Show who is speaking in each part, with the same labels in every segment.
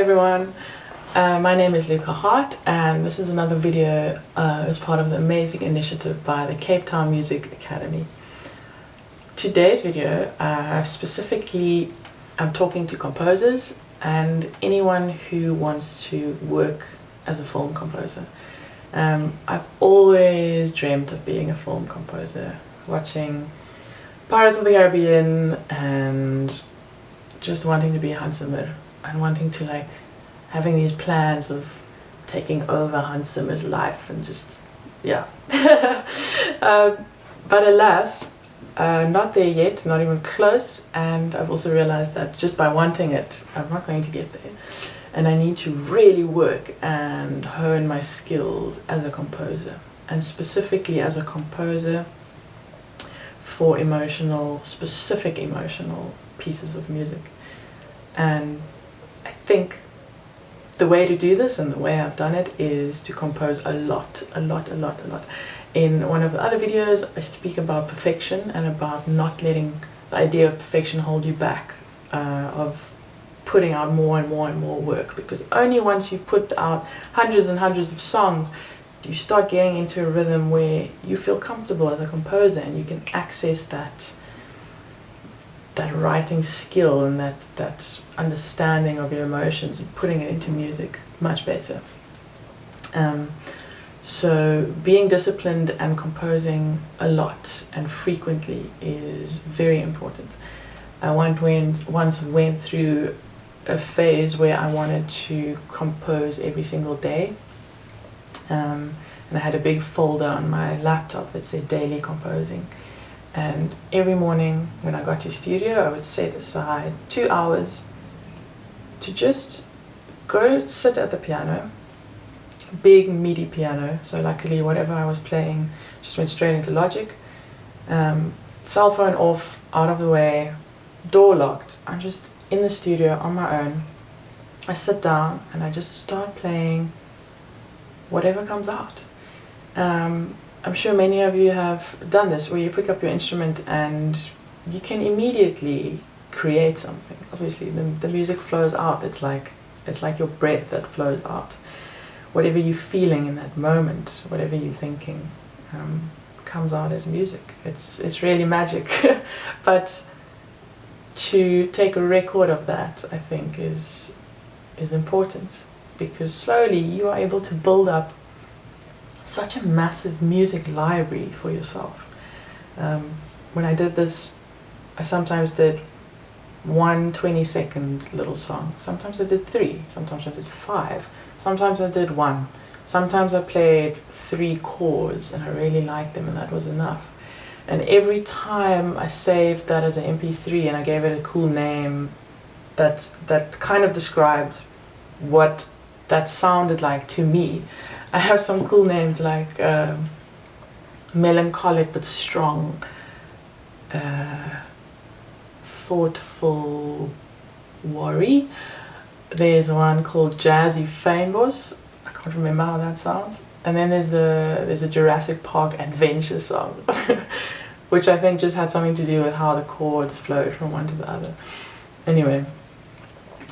Speaker 1: everyone, my name is Luca Hart and this is another video as part of the amazing initiative by the Cape Town Music Academy. Today's video, I'm talking to composers and anyone who wants to work as a film composer. I've always dreamt of being a film composer, watching Pirates of the Caribbean and just wanting to be Hans Zimmer and wanting to having these plans of taking over Hans Zimmer's life and just, yeah. But alas, not there yet, not even close, and I've also realized that just by wanting it, I'm not going to get there. And I need to really work and hone my skills as a composer, and specifically as a composer for specific emotional pieces of music. And I think the way to do this and the way I've done it is to compose a lot. In one of the other videos I speak about perfection and about not letting the idea of perfection hold you back, of putting out more and more work, because only once you've put out hundreds and hundreds of songs do you start getting into a rhythm where you feel comfortable as a composer and you can access that writing skill and that understanding of your emotions and putting it into music much better. So being disciplined and composing a lot and frequently is very important. I once went through a phase where I wanted to compose every single day, and I had a big folder on my laptop that said daily composing. And every morning when I got to studio, I would set aside 2 hours to just go sit at the piano, big MIDI piano, so luckily whatever I was playing just went straight into Logic, cell phone off, out of the way, door locked. I'm just in the studio on my own. I sit down and I just start playing whatever comes out. I'm sure many of you have done this, where you pick up your instrument and you can immediately create something. Obviously the music flows out. It's like your breath that flows out. Whatever you're feeling in that moment, whatever you're thinking, comes out as music. It's really magic. But to take a record of that, I think, is important, because slowly you are able to build up such a massive music library for yourself. When I did this, I sometimes did 1 20-second little song. Sometimes I did 3, sometimes I did 5, sometimes I did 1. Sometimes I played 3 chords and I really liked them and that was enough. And every time I saved that as an MP3 and I gave it a cool name that kind of described what that sounded like to me. I have some cool names like melancholic but strong, thoughtful worry. There's one called Jazzy Fynbos. I can't remember how that sounds. And then there's a Jurassic Park adventure song, which I think just had something to do with how the chords flowed from one to the other. Anyway,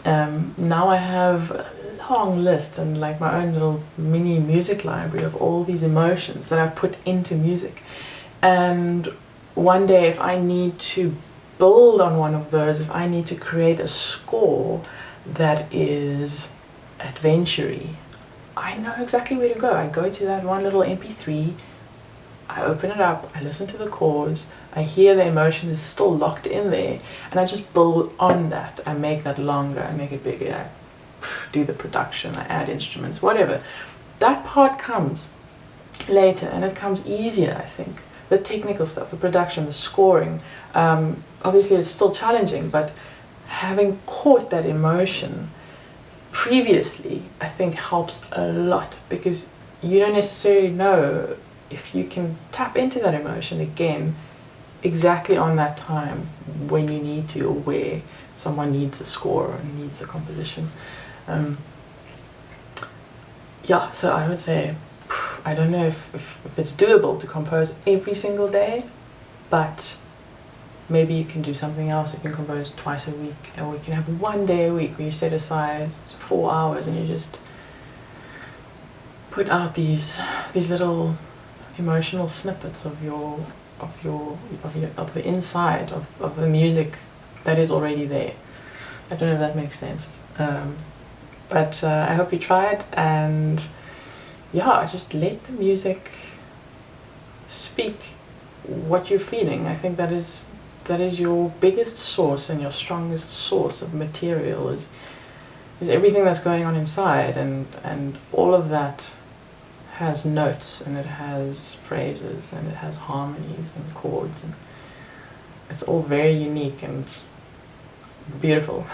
Speaker 1: now I have a long list and my own little mini music library of all these emotions that I've put into music. And one day, if I need to build on one of those, if I need to create a score that is adventure-y, I know exactly where to go. I go to that one little MP3, I open it up, I listen to the chords, I hear the emotion is still locked in there, and I just build on that. I make that longer, I make it bigger, I do the production, I add instruments, whatever. That part comes later and it comes easier, I think. The technical stuff, the production, the scoring, obviously it's still challenging, but having caught that emotion previously, I think helps a lot, because you don't necessarily know if you can tap into that emotion again exactly on that time when you need to, or where someone needs the score or needs the composition. Yeah, so I would say, I don't know if it's doable to compose every single day, but maybe you can do something else. You can compose twice a week, or you can have one day a week where you set aside 4 hours and you just put out these little emotional snippets of the inside of the music that is already there. I don't know if that makes sense, but I hope you try it, and yeah, just let the music speak what you're feeling. I think that is your biggest source and your strongest source of material is everything that's going on inside, and all of that has notes, and it has phrases, and it has harmonies and chords, and it's all very unique and beautiful.